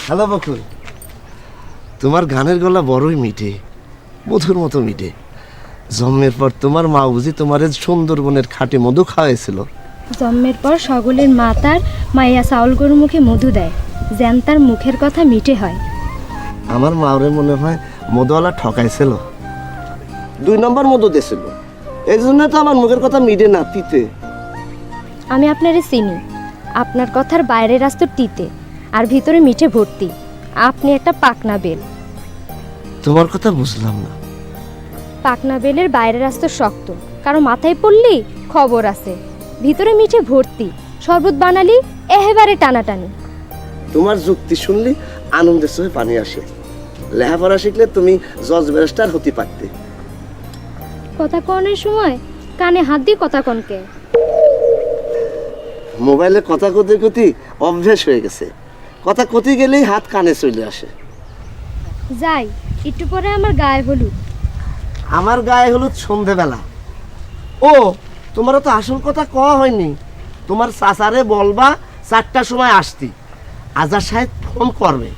Hello বকুল, তোমার গানের গলা বড়ই মিঠে, মধুর মতো মিঠে। জন্মের পর তোমার মা বুঝি তোমার সুন্দরবনের খাঁটি মধু খাওয়াইছিল? জন্মের পর সকলের মা তার মাইয়া চাউল গরুর মুখে মধু দেয়, যেন তার মুখের কথা মিঠে হয়। আমার মাওরে মনে হয় মধুওয়ালা ঠকাইছিল, 2 নম্বর মধু দিয়েছিল, এই জন্য তো আমার মুখের কথা মিঠে না, তিতে। আমি আপনারে চিনি, আপনার কথার বাইরের রাস্তা তিতে আর ভিতরে মিঠে ভর্তি। আপনি একটা পাকনা বেল। তোমার কথা বুঝলাম না। পাকনা বেলের বাইরের রাস্তা শক্ত, কারো মাথায় পড়লি খবর আছে, ভিতরে মিঠে ভর্তি। শরবত বানালি একেবারে টানাটানি। তোমার যুক্তি শুনলি আনন্দের সঙ্গে পানি আসে। লেখাপড়া শিখলে তুমি জজ ব্যারিস্টার হতে পারতে। কথা কনের সময় কানে হাত দিয়ে কথা কনকে। মোবাইলে কথা কতে কতে অভ্যেস হয়ে গেছে, কথা কতে গেলেই হাত কানে চলে আসে। যাই একটু পরে আমার গায়ে হলুদ। আমার গায়ে হলুদ সন্ধেবেলা। ও, তোমারও তো আসল কথা কওয়া হয়নি। তোমার চাচারে বলবা 4টার সময় আসতি, আজার সাহেব ফোন করবে।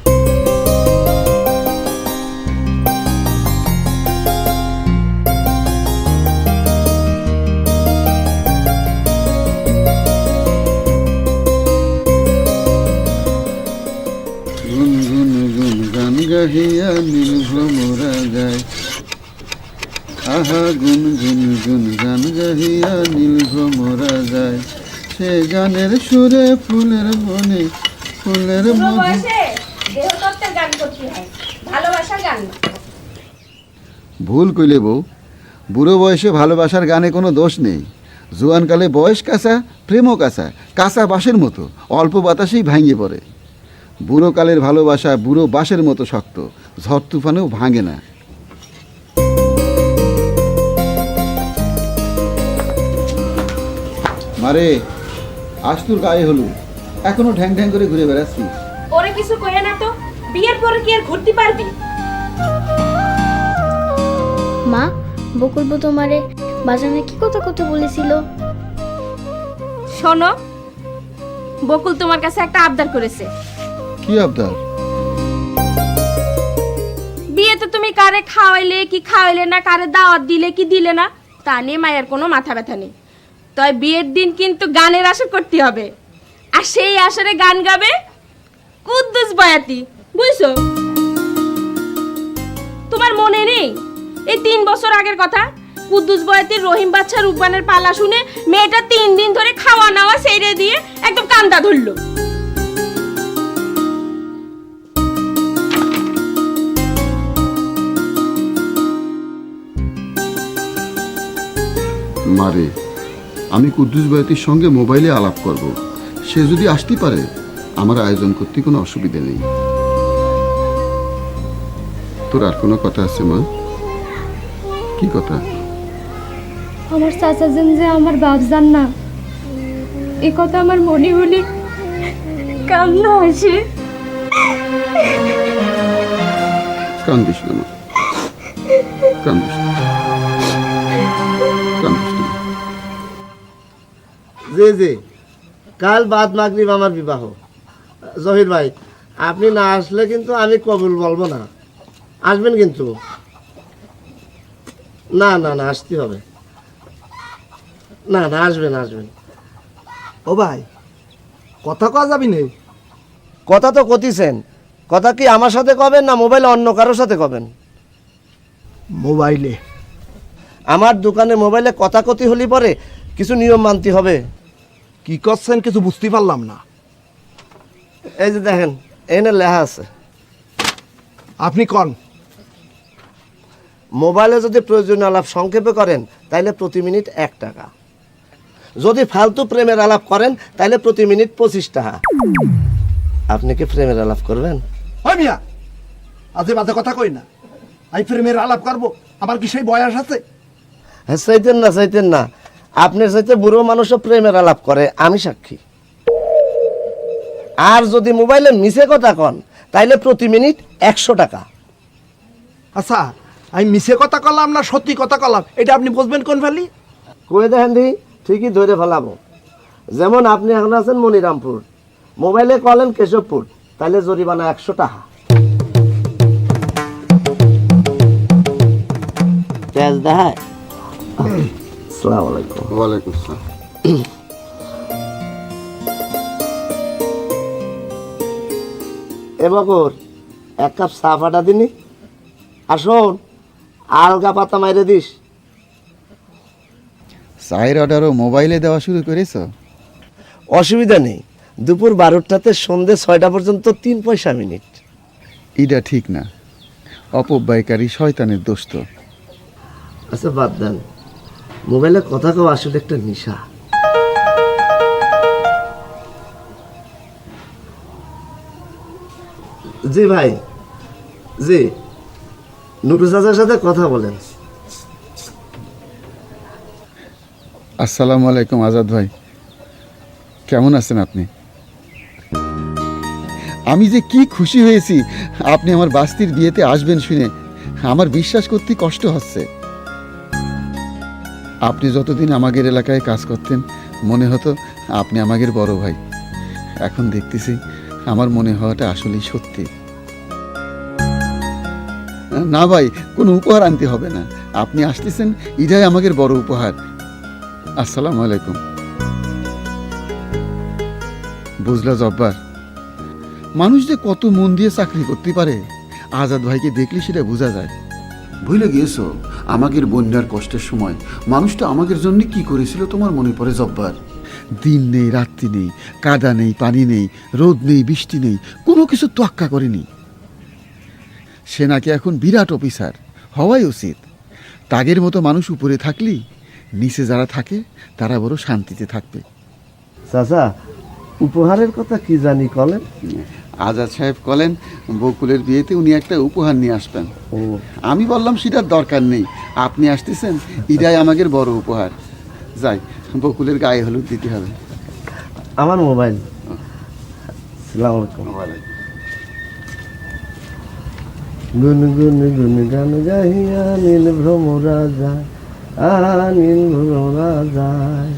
গুনগুন গুন গান গাহিয়া নীল ভ্রমরা গায়, আহা গুন গুন গুন গান গাহিয়া নীল ভ্রমরা যায়, সে গানের সুরে ফুলের বনে ফুলের মধু। ভুল কইলে বউ, বুড়ো বয়সে ভালোবাসার গানে কোনো দোষ নেই। জোয়ানকালে বয়স কাঁচা, প্রেমও কাঁচা, কাঁচা বাঁশের মতো অল্প বাতাসেই ভাঙে পড়ে। বুড়ো কালের ভালোবাসা বুড়ো বাঁশের মতো শক্ত, ঝড় তুফানেও ভাঙে না। মারে, আজ তোর গায়ে হলু, এখনো ঢ্যাং ঢ্যাং করে ঘুরে বেড়াচ্ছিস। ওরে কিছু কইে না তো, বিয়ের পরে কি আর ঘুরতে পারবি? মা, বকুল তোমারে বাজানে কি কথা কথা বলেছিল? শোনো, বকুল তোমার কাছে একটা আবদার করেছে। কি আবদার? বিয়েতে তুমি কারে খাওয়াইলে কি খাওয়াইলে না, কারে দাওয়াত দিলে কি দিলে না, তা নিয়ে মায়ের কোনো মাথা ব্যথা নেই। তাই বিয়ের দিন কিন্তু গানের আসর করতে হবে, আর সেই আসরে গান গাবে কুদ্দুস বয়াতি, বুঝছো? তোমার মনে নেই এই 3 বছর আগের কথা? কুদ্দুস বয়াতির রহিম বাচ্চা রূপবানের পালা শুনে মেয়েটা 3 দিন ধরে খাওয়া নাওয়া ছেড়ে দিয়ে একদম কান্দা ধরলো। মারে, আমি কুদ্দুস বয়াতির সঙ্গে মোবাইলে আলাপ করব, সে যদি আসতে পারে আমার আয়োজন করতে কোনো অসুবিধা নেই। তোর আর কোনো কথা আছে মা? কি কথা? আমার চাচা যে আমার বাপ জান না, এ কথা আমার মনে হলে কান্না আসে। কান্দিস না মা, কান্দিস না, কান্দিস না। জি, কাল বাদ মাগরিব আমার বিবাহ। জহির ভাই, আপনি না আসলে কিন্তু আমি কবুল বলবো না। আসবেন কিন্তু? না না না, আসতে হবে। না না, আসবেন আসবেন। ও ভাই, কথা কওয়া যাবি নেই? কথা তো কতিছেন, কথা কি আমার সাথে কবেন না মোবাইলে অন্য কারোর সাথে কবেন? মোবাইলে। আমার দোকানে মোবাইলে কথা কতি হলি পরে কিছু নিয়ম মানতে হবে। কি করছেন কিছু বুঝতে পারলাম না। এই যে দেখেন, এখানে লেখা আছে। আপনি কন। মোবাইলে যদি প্রয়োজনীয় আলাপ সংক্ষেপে করেন তাইলে প্রতি মিনিট 1 টাকা, যদি ফালতু প্রেমের আলাপ করেন তাইলে প্রতি মিনিট 25 টাকা। আপনি কি প্রেমের আলাপ করবেন? হয় মিয়া, আজে বাজে কথা কই না। আমি প্রেমের আলাপ করবো? আমার কি সেই বয়স আছে? হ্যাঁ, চাইতেন না, আপনার চাইতে বুড়ো মানুষও প্রেমের আলাপ করে, আমি সাক্ষী। আর যদি মোবাইলে মিছে কথা কন তাইলে প্রতি মিনিট 100 টাকা। আচ্ছা, আমি মিছে কথা কলাম না সত্যি কথা কলাম এটা আপনি বুঝবেন কোন ভ্যালি? কয়ে দেখেন দি, ঠিকই ধরে ফেলাবো। যেমন আপনি এখন আছেন মনিরামপুর, মোবাইলে কলেন কেশবপুর, তাহলে জরিমানা 100 টাকা। তেজ দেখায়। আসসালামু আলাইকুম। ওয়ালাইকুম আসসালাম। এ বকর, 1 কাপ চা পাঠা দিনি। আর শোন, আলগা পাতা মাইরে দিস। চায়ের অর্ডারও মোবাইলে দেওয়া শুরু করেছো? অসুবিধা নেই, দুপুর 12টাতে সন্ধ্যে 6টা পর্যন্ত 3 পয়সা মিনিট। এটা ঠিক না, অপব্যয়কারী শয়তানের দোষ তো। আচ্ছা বাদ দেন, মোবাইলে কথা কও আসলে একটা নেশা। জি ভাই, জি নুটু চাচার সাথে কথা বলেন। আসসালামু আলাইকুম আজাদ ভাই, কেমন আছেন আপনি? আমি যে কি খুশি হয়েছি আপনি আমার বাস্তির বিয়েতে আসবেন শুনে, আমার বিশ্বাস করতে কষ্ট হচ্ছে। আপনি যতদিন আমাদের এলাকায় কাজ করতেন মনে হতো আপনি আমাদের বড় ভাই। এখন দেখতেছি আমার মনে হওয়াটা আসলেই সত্যি। না ভাই, কোনো উপহার আনতে হবে না, আপনি আসতেছেন এটাই আমাদের বড় উপহার। আসসালামু আলাইকুম। বুঝলা জব্বার, মানুষ যে কত মন দিয়ে চাকরি করতে পারে আজাদ ভাইকে দেখলে সেটা বোঝা যায়। ভুলে গিয়েছো আমাদের বন্যার কষ্টের সময় মানুষটা আমাদের জন্য কি করেছিল তোমার মনে পড়ে জব্বার? দিন নেই, রাত্রি নেই, কাদা নেই, পানি নেই, রোদ নেই, বৃষ্টি নেই, কোনো কিছু তোয়াক্কা করেনি। সে নাকি এখন বিরাট অফিসার, হওয়াই উচিত। তাগের মতো মানুষ উপরে থাকলেই নিচে যারা থাকে তারা বড় শান্তিতে থাকবে। চাচা, উপহারের কথা কি জানি কলেন? আজাদ সাহেব বলেন বকুলের বিয়েতে উনি একটা উপহার নিয়ে আসবেন। ও, আমি বললাম সেটার দরকার নেই, আপনি আসতেছেন এটাই আমাদের বড় উপহার। যাই, বকুলের গায়ে হলুদ দিতে হবে। আমার মোবাইল। আসসালামু আলাইকুম। গুন গুন গুন গান গাহিয়া নীল ভ্রমরা যায়, নীল ভ্রমরা যায়।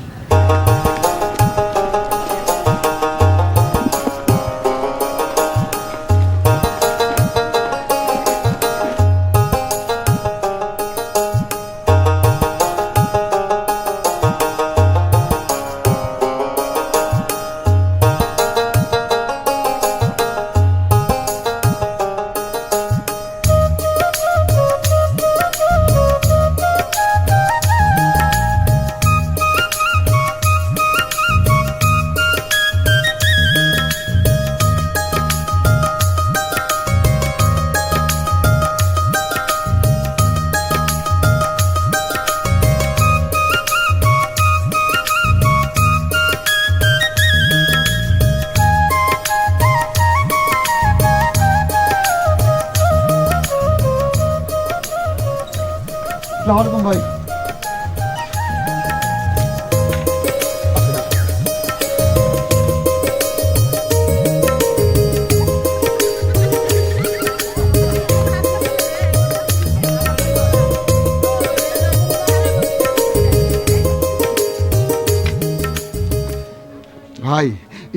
আসসালামু আলাইকুম ভাই। ভাই,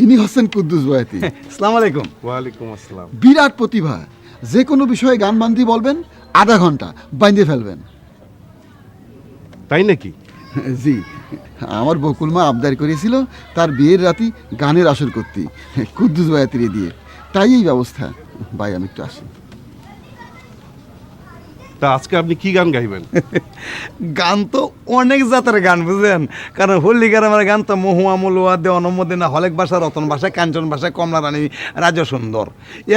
ইনি হচ্ছেন কুদ্দুস বয়াতি। আসসালামু আলাইকুম। ওয়ালাইকুম আসসালাম। বিরাট প্রতিভা, যে কোনো বিষয়ে গান বান্ধি বলবেন, আধা ঘন্টা বাঁধে ফেলবেন। তাই নাকি? জি, আমার বকুল মা আবদার করেছিল তার বিয়ের রাতি গানের আসর করতে কুদ্দুস বয়াতিরে দিয়ে, তাই এই ব্যবস্থা। ভাই আমি একটু আসি। তা আজকে আপনি কি গান গাইবেন? গান তো অনেক জাতের গান বুঝলেন, কারণ হোলি গ্রামের গান তো মহুয়া মলুয়া দে অনমদিনা হলেক ভাষা, রতন ভাষা, কাঞ্চন ভাষা, কমলা রানী, রাজা সুন্দর।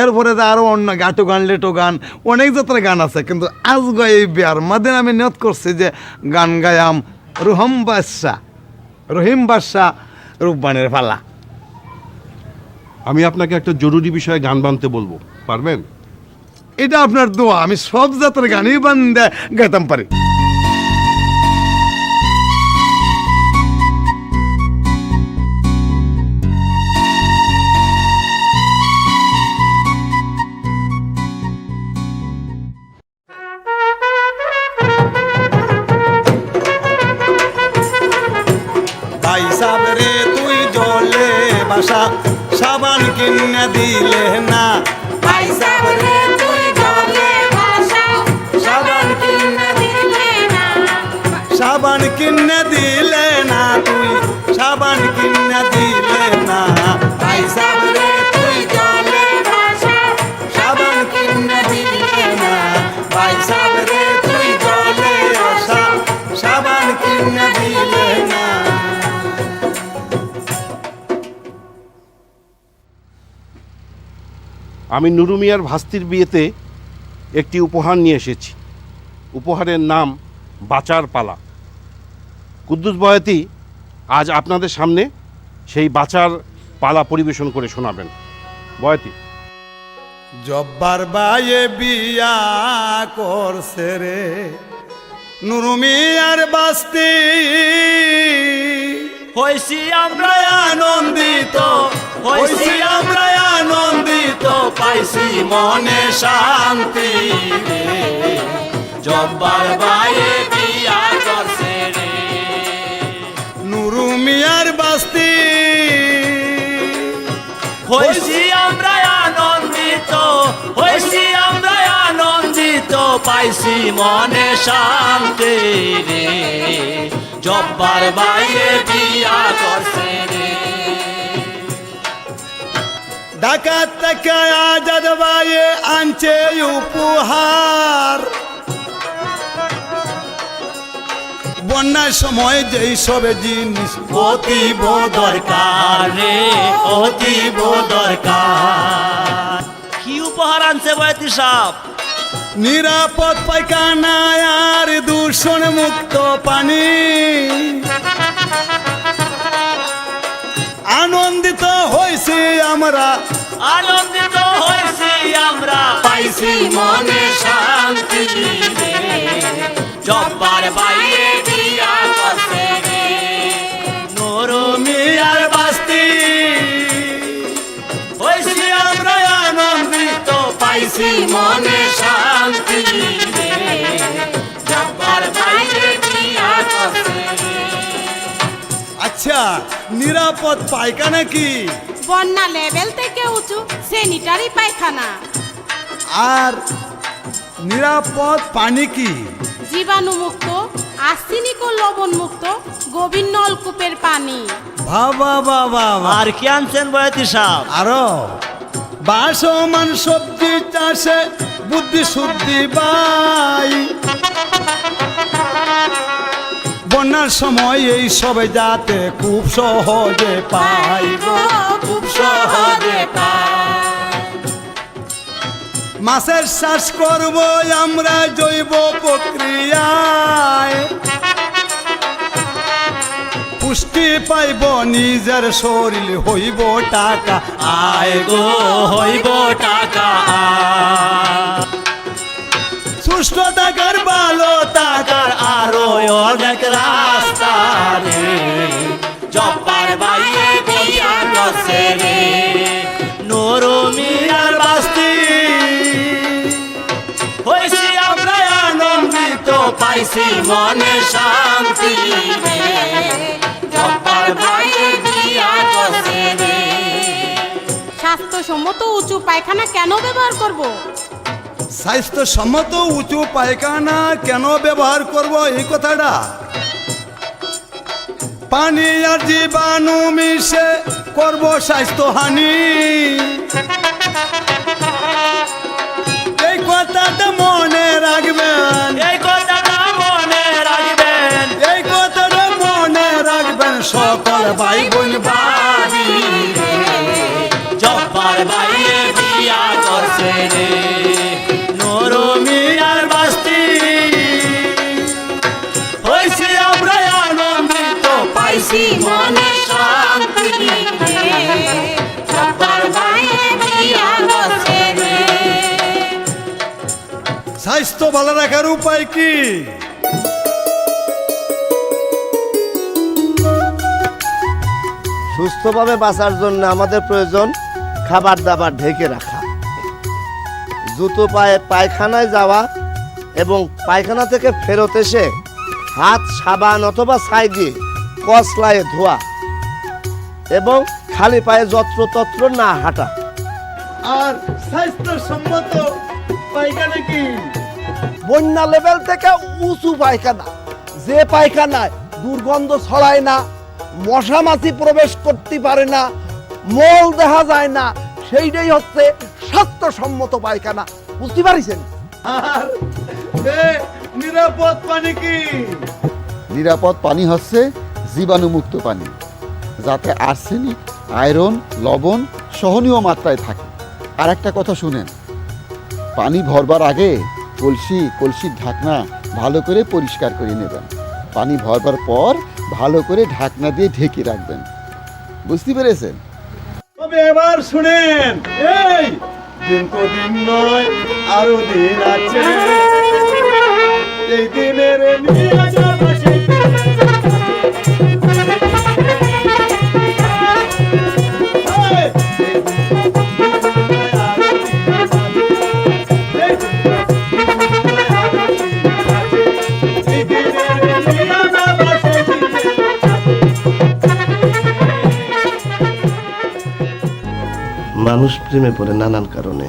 এরপরে যে আরও অন্য গাটো গান, লেটো গান, অনেক জাতের গান আছে। কিন্তু আজ গাই এই বিয়ার মাঝে আমি নিয়ত করছি যে গান গায়াম রহিম বাদশাহ রূপবানের পালা। আমি আপনাকে একটা জরুরি বিষয়ে গান বানতে বলবো, পারবেন? এটা আপনার দোয়া, আমি সব জাতের গানই বান্ধে গাইতাম পারি। ভাই সাবরে তুই জলে বাসা সাবান কিনে দিলে না ভাই সাবরে তুই জলে ভাসা সাবান কিনে দিলে না সাবান কিনে দিলে না তুই সাবান কিনে দিলে না ভাই সাবরে তুই জলে ভাসা সাবান কিনে দিলে না ভাই সাবরে তুই জলে আসা সাবান কিনে দিলে না। আমি নুরু মিয়ার ভাস্তির বিয়েতে একটি উপহার নিয়ে এসেছি। উপহারের নাম বাচার পালা। কুদ্দুস বয়াতি আজ আপনাদের সামনে সেই বাচার পালা পরিবেশন করে শোনাবেন। বয়াতি। জব্বার বায়ে বিয়া করছে রে নুরু মিয়ার বাস্তি হইছি আমরা আনন্দিত হইছি আমরা আনন্দিত পাইছি মনে শান্তি রে জব্বার ভাইয়ে বিয়া করছে রে নুরু মিয়ার বাস্তি হইছি আমরা আনন্দিত হইছি আমরা আনন্দিত পাইছি মনে শান্তি রে জব্বার ভাইয়ে বিয়া করছে রে ডাকাত থেকে আজাদ বায়ে আনছে উপহার বন্যার সময় যেই সব জিনিস অতীব দরকার রে অতীব দরকার কি উপহার আনছে বয়াতি সাহেব নিরাপদ পায়খানা আর দূষণ মুক্ত পানি আনন্দিত হয়েছি আমরা আনন্দিত হয়েছি আমরা পাইছি মনে শান্তি রে জব্বার ভাইয়ে বিয়া করছে রে নুরু মিয়ার বাস্তি হয়েছি আমরা আনন্দিত পাইছি মনে শান্তি রে জব্বার ভাইয়ে বিয়া করছে রে আচ্ছা নিরাপদ পায়খানা কি বন্যা লেভেল থেকে উঁচু স্যানিটারি পায়খানা আর নিরাপদ পানি কি জীবাণুমুক্ত আর্সেনিক ও লবণ মুক্ত গভীর নলকূপের পানি বাবা বাবা আর কি আনছেন বয়াতি সাহেব আরো বাসমান সবজি চাষে বুদ্ধি শুদ্ধি বাই বন্যার সময় এই সবে যাতে খুব সহজে পাই গো, খুব সহজে মাছের চাষ করব আমরা জৈব প্রক্রিয়ায় পুষ্টি পাইব নিজের শরীর হইব টাকা আয় গো হইব টাকা আয়। সুস্থ টাকার ভালো টাকার আরো অনেক রাস্তা রে জব্বার ভাইয়ে বিয়া করছে রে নুরু মিয়ার বাস্তি হইছি আমরা আনন্দিত পাইছি মনে শান্তি রে জব্বার ভাইয়ে বিয়া করছে রে স্বাস্থ্যসম্মত উঁচু পায়খানা কেন ব্যবহার করব স্বাস্থ্যসম্মত উঁচু পায়খানা কেন ব্যবহার করব এই কথাটা পানি আর জীবাণু মিশে করব স্বাস্থ্যহানি এই কথাটা মনে রাখবেন এই কথাটা মনে রাখবেন এই কথাটা মনে রাখবেন সকল ভাই বোন বাড়ি রে জব্বার ভাইয়ে বিয়া করছে রে নুরু মিয়ার বাস্তি হইছি আমরা আনন্দিত পাইছি মনে শান্তি রে জব্বার ভাইয়ে বিয়া করছে রে স্বাস্থ্য ভালো রাখার উপায় কি সুস্থভাবে বাঁচার জন্য আমাদের প্রয়োজন খাবার দাবার ঢেকে রাখা, জুতো পায়ে পায়খানায় যাওয়া এবং পায়খানা থেকে ফেরত এসে হাত সাবান অথবা ছাই দিয়ে কসলায় ধোয়া এবং খালি পায়ে যত্র তত্র না হাঁটা। আর স্বাস্থ্যসম্মত পায়খানা কি? বন্যা লেভেল থেকে উঁচু পায়খানা, যে পায়খানায় দুর্গন্ধ ছড়ায় না, মশা মাছি প্রবেশ করতে পারে না, মল দেখা যায় না, সেইটাই হচ্ছে স্বাস্থ্যসম্মত পায়খানা। বুঝতে পারিছেন? আর নিরাপদ পানি কি? নিরাপদ পানি হচ্ছে জীবাণুমুক্ত পানি, যাতে আর্সেনিক, আয়রন, লবণ সহনীয় মাত্রায় থাকে। আর একটা কথা শুনেন, পানি ভরবার আগে কলসির ঢাকনা ভালো করে পরিষ্কার করে নেবেন। পানি ভরবার পর ভালো করে ঢাকনা দিয়ে ঢেকে রাখবেন। বুঝতে পেরেছেন? তবে এবার শুনেন, এই দিন তো দিন নয়, আরো দিন আছে। এই দিনের নিয়ে যাবো সেই দিনের মানুষ প্রেমে পড়ে নানান কারণে।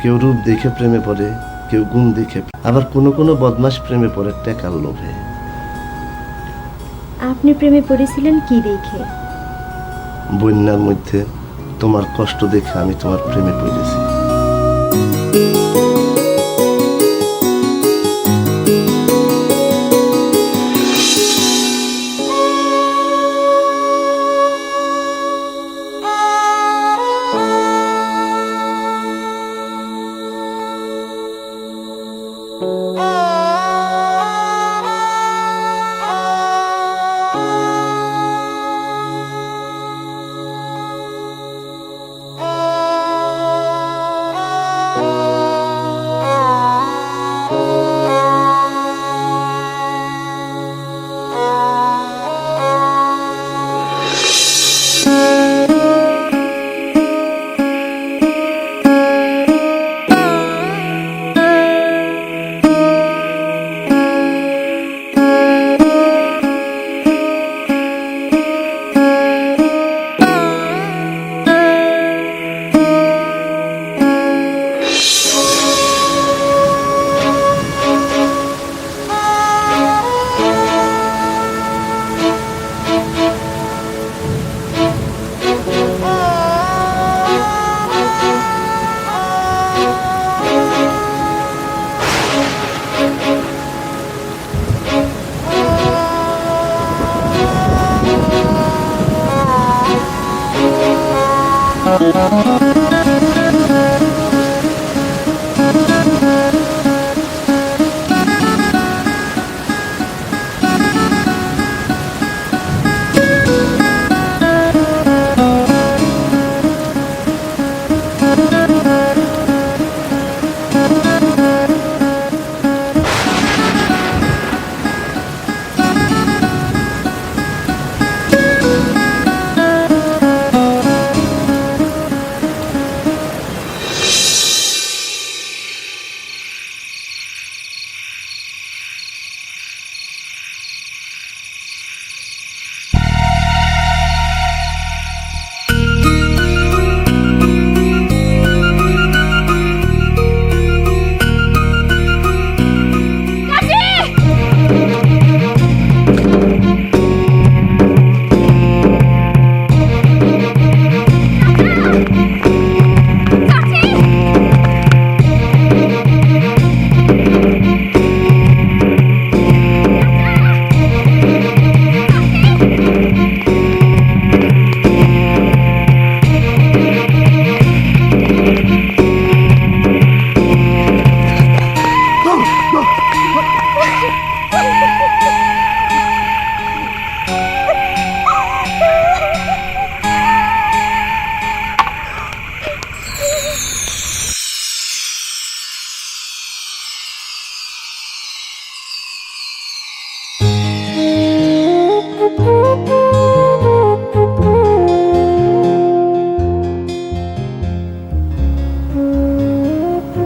কেউ রূপ দেখে প্রেমে পড়ে, কেউ গুণ দেখে, আবার কোনো কোনো বদমাশ প্রেমে পড়ে টাকার লোভে। আপনি প্রেমে পড়েছিলেন কি দেখে? বন্যার মধ্যে তোমার কষ্ট দেখে আমি তোমার প্রেমে পড়েছি।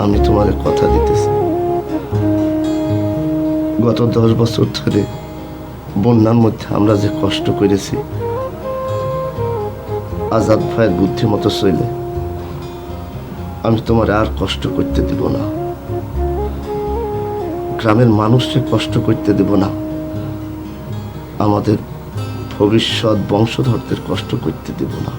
আমি তোমাকে কথা দিতেছি, গত 10 বছর ধরে বন্যার মধ্যে আমরা যে কষ্ট করেছি, আজাদ ভাইয়ের বুদ্ধি মতো চলে আমি তোমার আর কষ্ট করতে দিব না, গ্রামের মানুষকে কষ্ট করতে দেব না, আমাদের ভবিষ্যৎ বংশধরদের কষ্ট করতে দেব না।